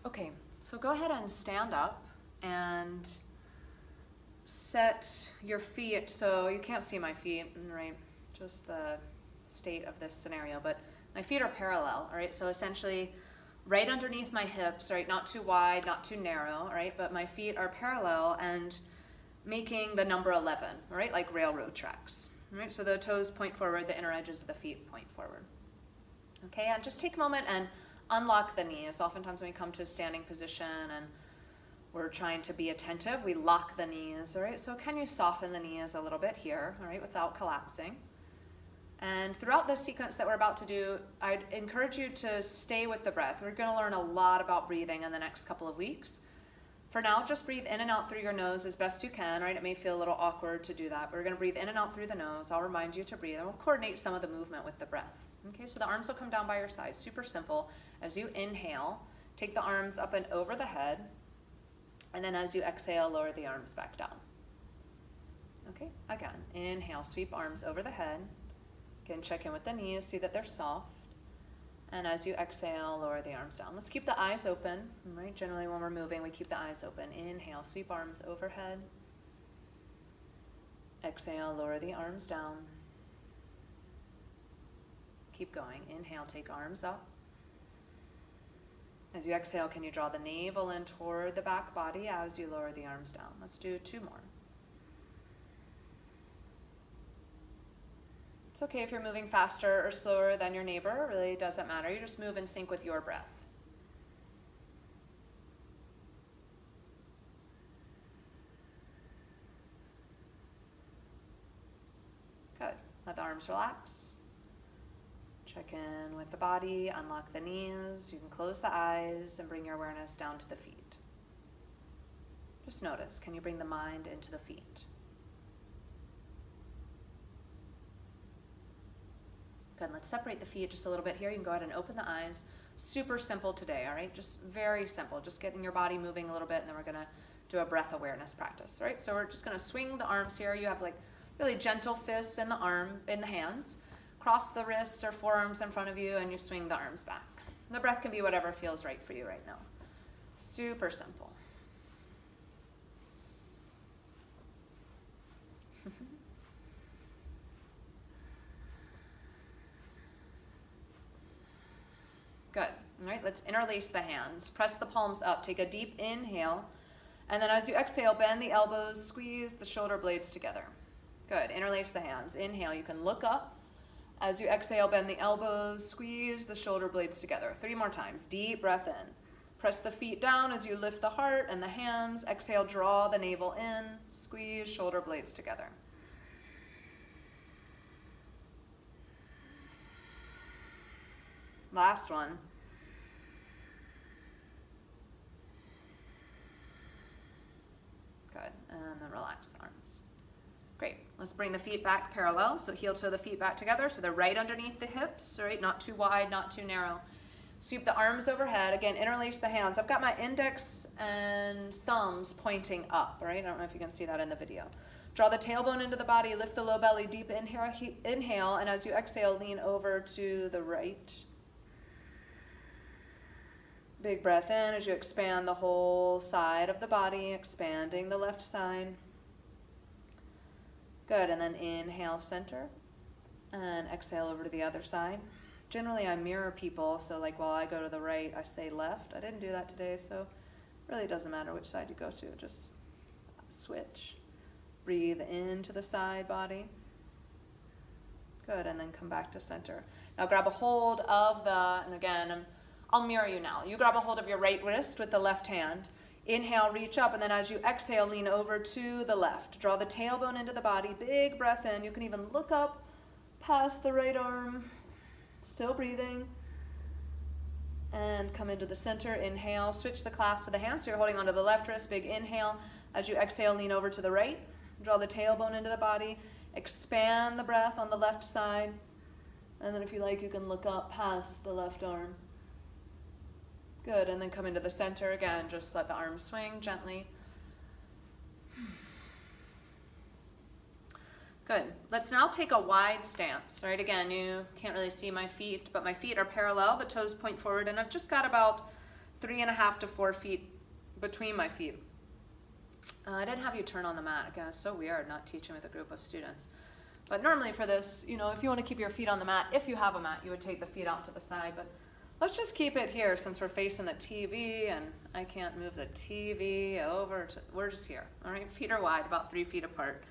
Okay, so go ahead and stand up and set your feet, so you can't see my feet, right? Just the state of this scenario, but my feet are parallel, all right? So essentially right underneath my hips, right? Not too wide, not too narrow, all right? But my feet are parallel and making the number 11, all right? Like railroad tracks, all right? So the toes point forward, the inner edges of the feet point forward. Okay, and just take a moment and unlock the knees. Oftentimes when we come to a standing position and we're trying to be attentive, we lock the knees, all right? So can you soften the knees a little bit here, all right, without collapsing? And throughout this sequence that we're about to do, I'd encourage you to stay with the breath. We're going to learn a lot about breathing in the next couple of weeks. For now, just breathe in and out through your nose as best you can, right? It may feel a little awkward to do that, but we're going to breathe in and out through the nose. I'll remind you to breathe, and we'll coordinate some of the movement with the breath. Okay, so the arms will come down by your side. Super simple. As you inhale, take the arms up and over the head, and then as you exhale, lower the arms back down. Okay, again, inhale, sweep arms over the head. Again, check in with the knees, see that they're soft. And as you exhale, lower the arms down. Let's keep the eyes open, right? Generally when we're moving, we keep the eyes open. Inhale, sweep arms overhead. Exhale, lower the arms down. Keep going. Inhale, take arms up. As you exhale, can you draw the navel in toward the back body as you lower the arms down? Let's do 2 more. It's okay if you're moving faster or slower than your neighbor. It really doesn't matter. You just move in sync with your breath. Good. Let the arms relax. Check in with the body, unlock the knees. You can close the eyes and bring your awareness down to the feet. Just notice, can you bring the mind into the feet? Good, let's separate the feet just a little bit here. You can go ahead and open the eyes. Super simple today, all right? Just very simple, just getting your body moving a little bit, and then we're gonna do a breath awareness practice, all right? So we're just gonna swing the arms here. You have like really gentle fists in the hands. Cross the wrists or forearms in front of you, and you swing the arms back. The breath can be whatever feels right for you right now. Super simple. Good. All right, let's interlace the hands. Press the palms up. Take a deep inhale. And then as you exhale, bend the elbows, squeeze the shoulder blades together. Good. Interlace the hands. Inhale, you can look up. As you exhale, bend the elbows, squeeze the shoulder blades together. 3 more times. Deep breath in. Press the feet down as you lift the heart and the hands. Exhale, draw the navel in. Squeeze shoulder blades together. Last one. Good, and then relax the arms. Great, let's bring the feet back parallel. So heel toe the feet back together so they're right underneath the hips, right? Not too wide, not too narrow. Sweep the arms overhead. Again, interlace the hands. I've got my index and thumbs pointing up, right? I don't know if you can see that in the video. Draw the tailbone into the body, lift the low belly, deep inhale, and as you exhale, lean over to the right. Big breath in as you expand the whole side of the body, expanding the left side. Good, and then inhale, center, and exhale over to the other side. Generally, I mirror people, so like while I go to the right, I say left. I didn't do that today, so it really doesn't matter which side you go to, just switch. Breathe into the side body. Good, and then come back to center. Now grab a hold of and again, I'll mirror you now. You grab a hold of your right wrist with the left hand. Inhale, reach up, and then as you exhale, lean over to the left. Draw the tailbone into the body, big breath in. You can even look up past the right arm, still breathing. And come into the center, inhale. Switch the clasp of the hands, so you're holding onto the left wrist, big inhale. As you exhale, lean over to the right. Draw the tailbone into the body. Expand the breath on the left side. And then if you like, you can look up past the left arm. Good, and then come into the center again. Just let the arms swing gently. Good. Let's now take a wide stance. Right, again, you can't really see my feet, but my feet are parallel. The toes point forward, and I've just got about 3.5 to 4 feet between my feet. I didn't have you turn on the mat. Again, it's so weird not teaching with a group of students. But normally for this, you know, if you want to keep your feet on the mat, if you have a mat, you would take the feet out to the side. But let's just keep it here since we're facing the TV and I can't move the TV over to, we're just here. All right, feet are wide, about 3 feet apart.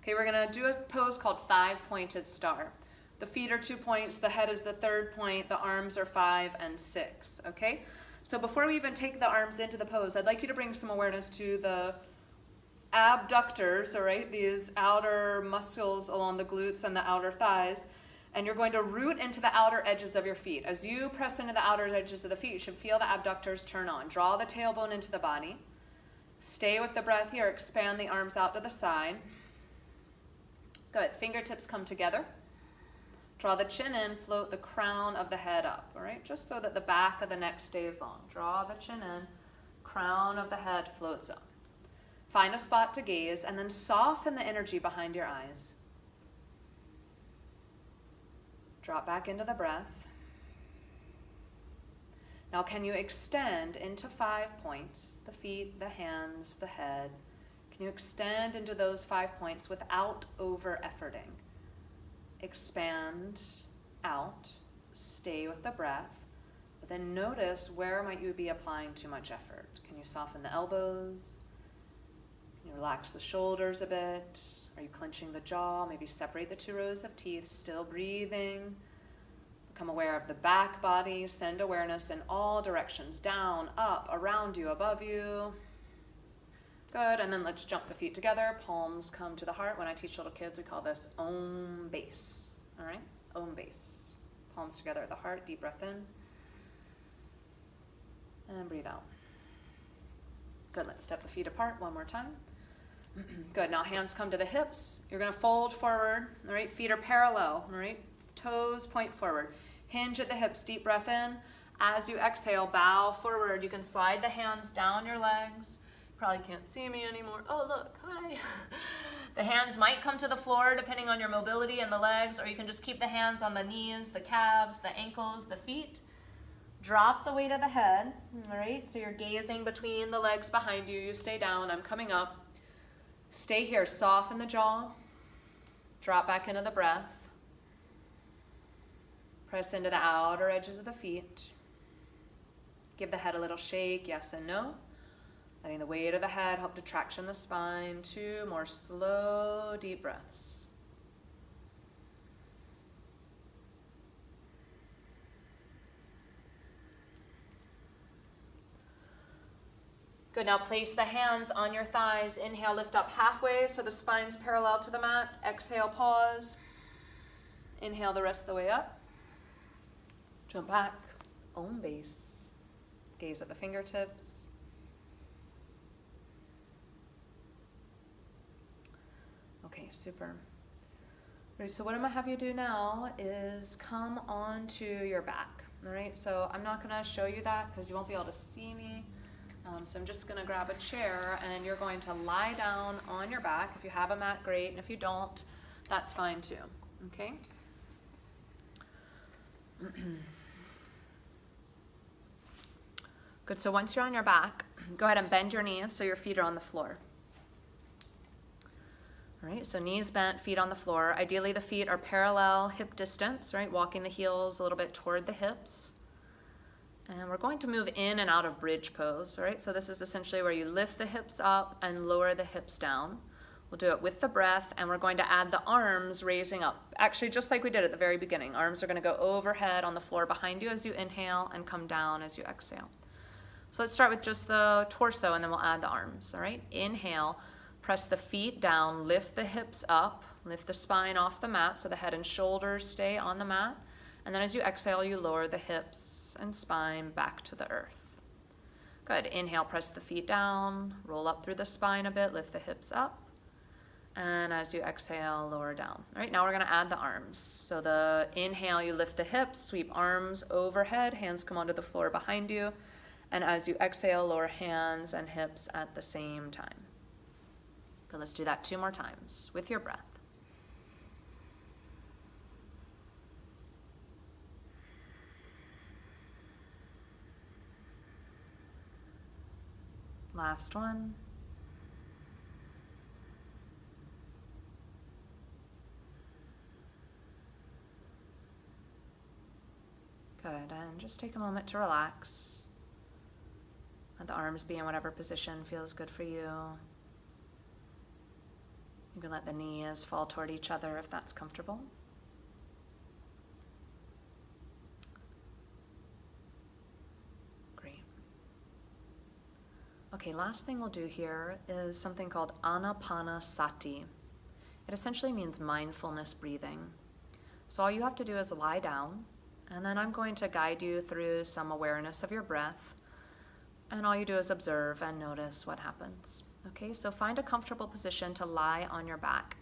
Okay, we're gonna do a pose called 5-pointed star. The feet are 2 points, the head is the 3rd point, the arms are 5 and 6, okay? So before we even take the arms into the pose, I'd like you to bring some awareness to the abductors, all right, these outer muscles along the glutes and the outer thighs, and you're going to root into the outer edges of your feet. As you press into the outer edges of the feet, you should feel the abductors turn on. Draw the tailbone into the body. Stay with the breath here, expand the arms out to the side. Good, fingertips come together. Draw the chin in, float the crown of the head up, all right, just so that the back of the neck stays long. Draw the chin in, crown of the head floats up. Find a spot to gaze and then soften the energy behind your eyes. Drop back into the breath. Now can you extend into 5 points, the feet, the hands, the head? Can you extend into those 5 points without over-efforting? Expand out, stay with the breath, but then notice where might you be applying too much effort. Can you soften the elbows? Can you relax the shoulders a bit? Are you clenching the jaw? Maybe separate the 2 rows of teeth, still breathing. Become aware of the back body, send awareness in all directions, down, up, around you, above you. Good, and then let's jump the feet together, palms come to the heart. When I teach little kids, we call this Om base, all right? Om base. Palms together at the heart, deep breath in. And breathe out. Good, let's step the feet apart one more time. Good, now hands come to the hips. You're gonna fold forward, all right? Feet are parallel, all right? Toes point forward. Hinge at the hips, deep breath in. As you exhale, bow forward. You can slide the hands down your legs. Probably can't see me anymore. Oh, look, hi. The hands might come to the floor depending on your mobility in the legs, or you can just keep the hands on the knees, the calves, the ankles, the feet. Drop the weight of the head, all right? So you're gazing between the legs behind you. You stay down, I'm coming up. Stay here, soften the jaw. Drop back into the breath. Press into the outer edges of the feet. Give the head a little shake, yes and no. Letting the weight of the head help to traction the spine. 2 more slow, deep breaths. Good, now place the hands on your thighs. Inhale, lift up halfway so the spine's parallel to the mat. Exhale, pause. Inhale the rest of the way up. Jump back, Om base. Gaze at the fingertips. Okay, super. All right, so what I'm gonna have you do now is come onto your back, all right? So I'm not gonna show you that because you won't be able to see me. So I'm just gonna grab a chair and you're going to lie down on your back. If you have a mat, great, and if you don't, that's fine too, okay? Good, so once you're on your back, go ahead and bend your knees so your feet are on the floor. All right, so knees bent, feet on the floor. Ideally, the feet are parallel, hip distance, right? Walking the heels a little bit toward the hips. And we're going to move in and out of bridge pose, all right? So this is essentially where you lift the hips up and lower the hips down. We'll do it with the breath, and we're going to add the arms raising up. Actually, just like we did at the very beginning. Arms are gonna go overhead on the floor behind you as you inhale and come down as you exhale. So let's start with just the torso and then we'll add the arms, all right? Inhale, press the feet down, lift the hips up, lift the spine off the mat so the head and shoulders stay on the mat. And then as you exhale, you lower the hips and spine back to the earth. Good, inhale, press the feet down, roll up through the spine a bit, lift the hips up. And as you exhale, lower down. All right, now we're gonna add the arms. So the inhale, you lift the hips, sweep arms overhead, hands come onto the floor behind you. And as you exhale, lower hands and hips at the same time. Good, let's do that 2 more times with your breath. Last one. Good, and just take a moment to relax. Let the arms be in whatever position feels good for you. You can let the knees fall toward each other if that's comfortable. Great. Okay, last thing we'll do here is something called Anapanasati. It essentially means mindfulness breathing. So all you have to do is lie down, and then I'm going to guide you through some awareness of your breath, and all you do is observe and notice what happens. Okay, so find a comfortable position to lie on your back.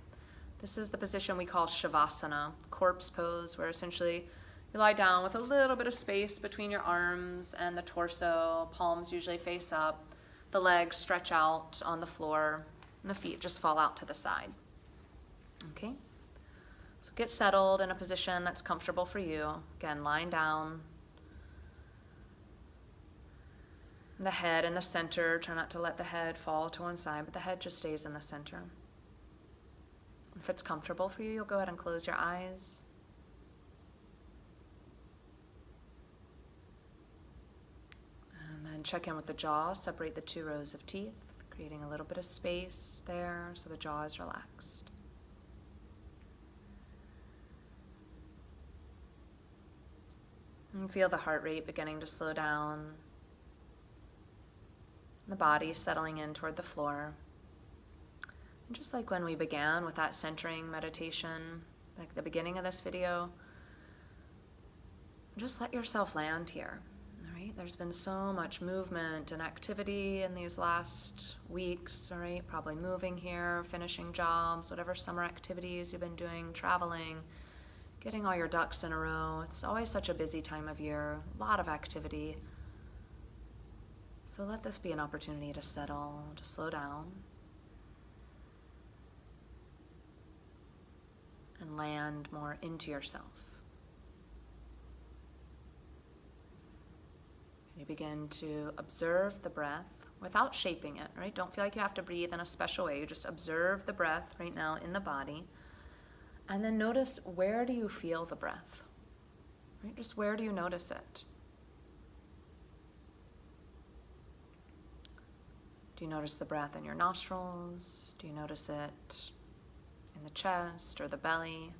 This is the position we call Shavasana, corpse pose, where essentially you lie down with a little bit of space between your arms and the torso, palms usually face up, the legs stretch out on the floor, and the feet just fall out to the side. Okay, so get settled in a position that's comfortable for you. Again, lying down. The head in the center, try not to let the head fall to one side, but the head just stays in the center. If it's comfortable for you, you'll go ahead and close your eyes. And then check in with the jaw, separate the two rows of teeth, creating a little bit of space there so the jaw is relaxed. And feel the heart rate beginning to slow down. The body settling in toward the floor. And just like when we began with that centering meditation, like the beginning of this video, just let yourself land here. All right? There's been so much movement and activity in these last weeks, all right? Probably moving here, finishing jobs, whatever summer activities you've been doing, traveling, getting all your ducks in a row. It's always such a busy time of year, a lot of activity. So let this be an opportunity to settle, to slow down, and land more into yourself. You begin to observe the breath without shaping it, right? Don't feel like you have to breathe in a special way. You just observe the breath right now in the body. And then notice, where do you feel the breath? Right? Just where do you notice it? Do you notice the breath in your nostrils? Do you notice it in the chest or the belly?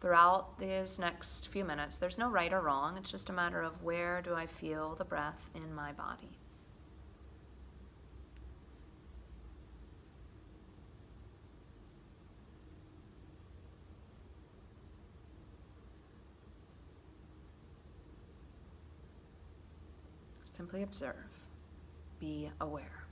Throughout these next few minutes, there's no right or wrong. It's just a matter of, where do I feel the breath in my body? Simply observe. Be aware.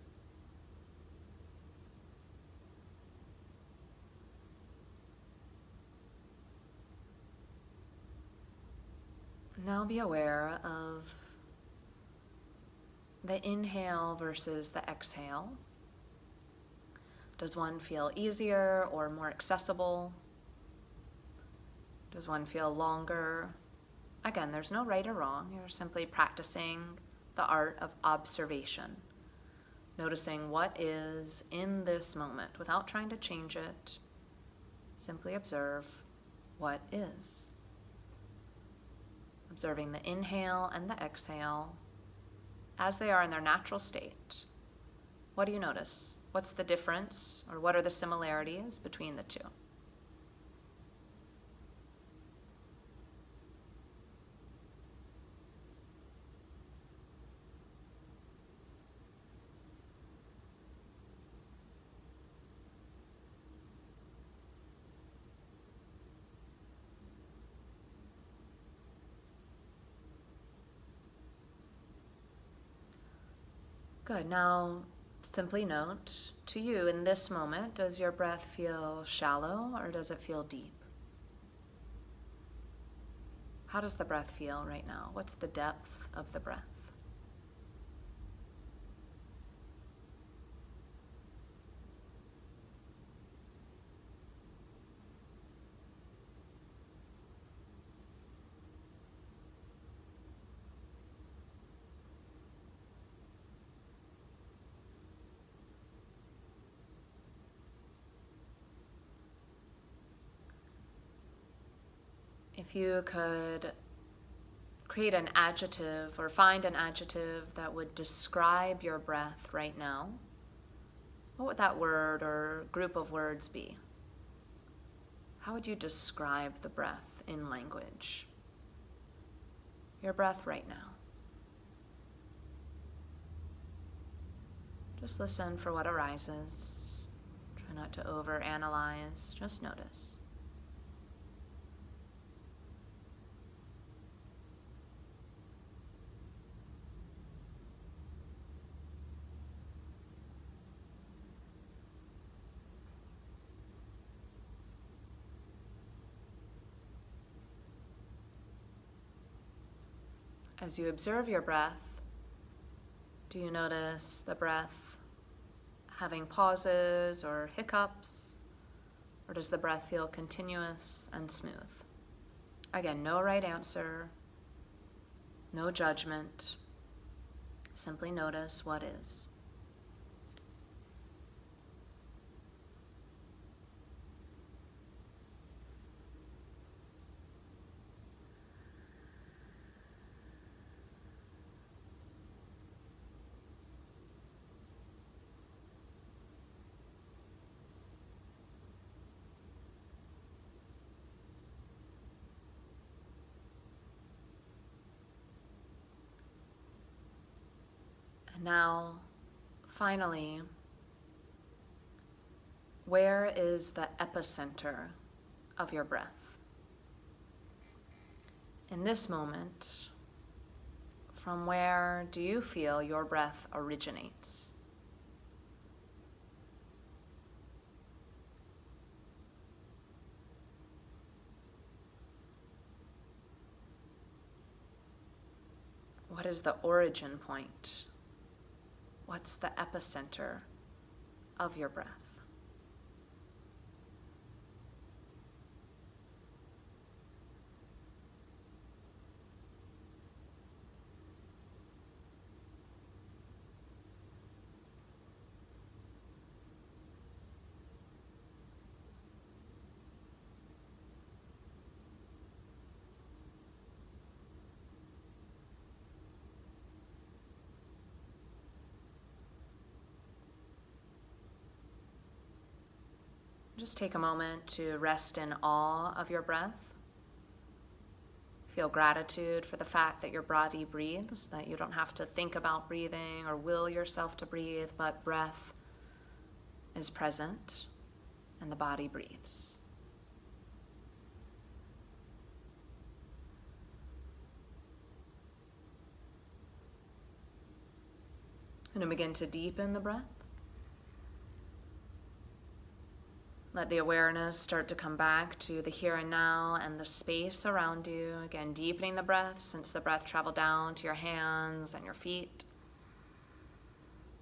Now be aware of the inhale versus the exhale. Does one feel easier or more accessible? Does one feel longer? Again, there's no right or wrong. You're simply practicing the art of observation, noticing what is in this moment without trying to change it. Simply observe what is. Observing the inhale and the exhale as they are in their natural state. What do you notice? What's the difference, or what are the similarities between the two? Good. Now, simply note, to you in this moment, does your breath feel shallow or does it feel deep? How does the breath feel right now? What's the depth of the breath? if you could create an adjective or find an adjective that would describe your breath right now, what would that word or group of words be? How would you describe the breath in language? Your breath right now. Just listen for what arises. Try not to overanalyze, just notice. As you observe your breath, do you notice the breath having pauses or hiccups, or does the breath feel continuous and smooth? Again, no right answer, no judgment, simply notice what is. And now, finally, where is the epicenter of your breath? In this moment, from where do you feel your breath originates? What is the origin point? What's the epicenter of your breath? Just take a moment to rest in awe of your breath. Feel gratitude for the fact that your body breathes, that you don't have to think about breathing or will yourself to breathe, but breath is present and the body breathes. And then begin to deepen the breath. Let the awareness start to come back to the here and now and the space around you. Again, deepening the breath, since the breath traveled down to your hands and your feet.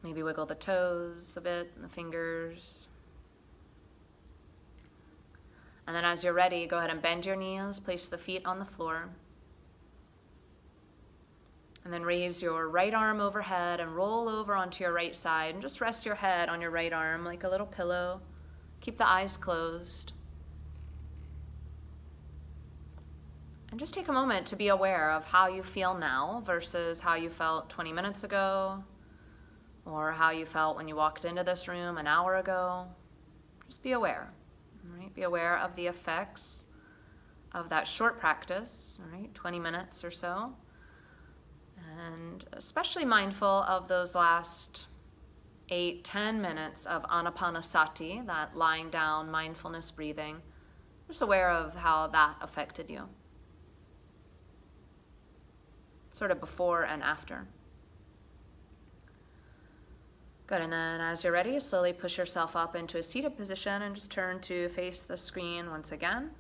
Maybe wiggle the toes a bit, and the fingers. And then as you're ready, go ahead and bend your knees, place the feet on the floor. And then raise your right arm overhead and roll over onto your right side. And just rest your head on your right arm like a little pillow. Keep the eyes closed. And just take a moment to be aware of how you feel now versus how you felt 20 minutes ago, or how you felt when you walked into this room an hour ago. Just be aware, all right? Be aware of the effects of that short practice, all right, 20 minutes or so. And especially mindful of those last 8-10 minutes of anapanasati, that lying down mindfulness breathing. Just aware of how that affected you. Sort of before and after. Good, and then as you're ready, slowly push yourself up into a seated position and just turn to face the screen once again,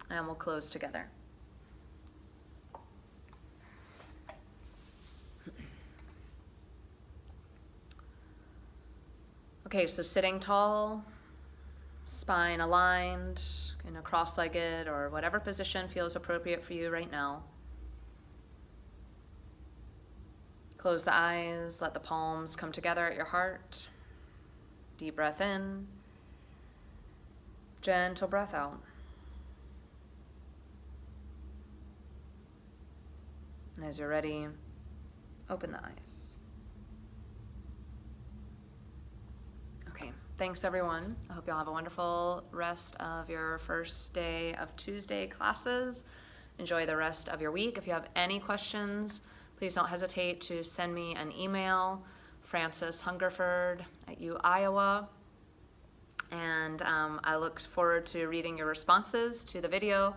and we'll close together. Okay, so sitting tall, spine aligned, in a cross-legged or whatever position feels appropriate for you right now. Close the eyes, let the palms come together at your heart. Deep breath in, gentle breath out. As you're ready, open the eyes. Okay, thanks everyone. I hope you all have a wonderful rest of your first day of Tuesday classes. Enjoy the rest of your week. If you have any questions, please don't hesitate to send me an email, franceshungerford@uiowa. And I look forward to reading your responses to the video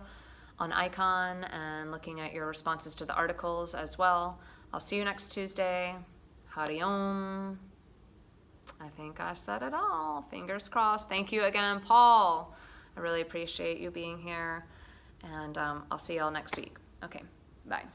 on Icon and looking at your responses to the articles as well. I'll see you next Tuesday. Hari Om. I think I said it all. Fingers crossed. Thank you again, Paul. I really appreciate you being here. And I'll see y'all next week. Okay, bye.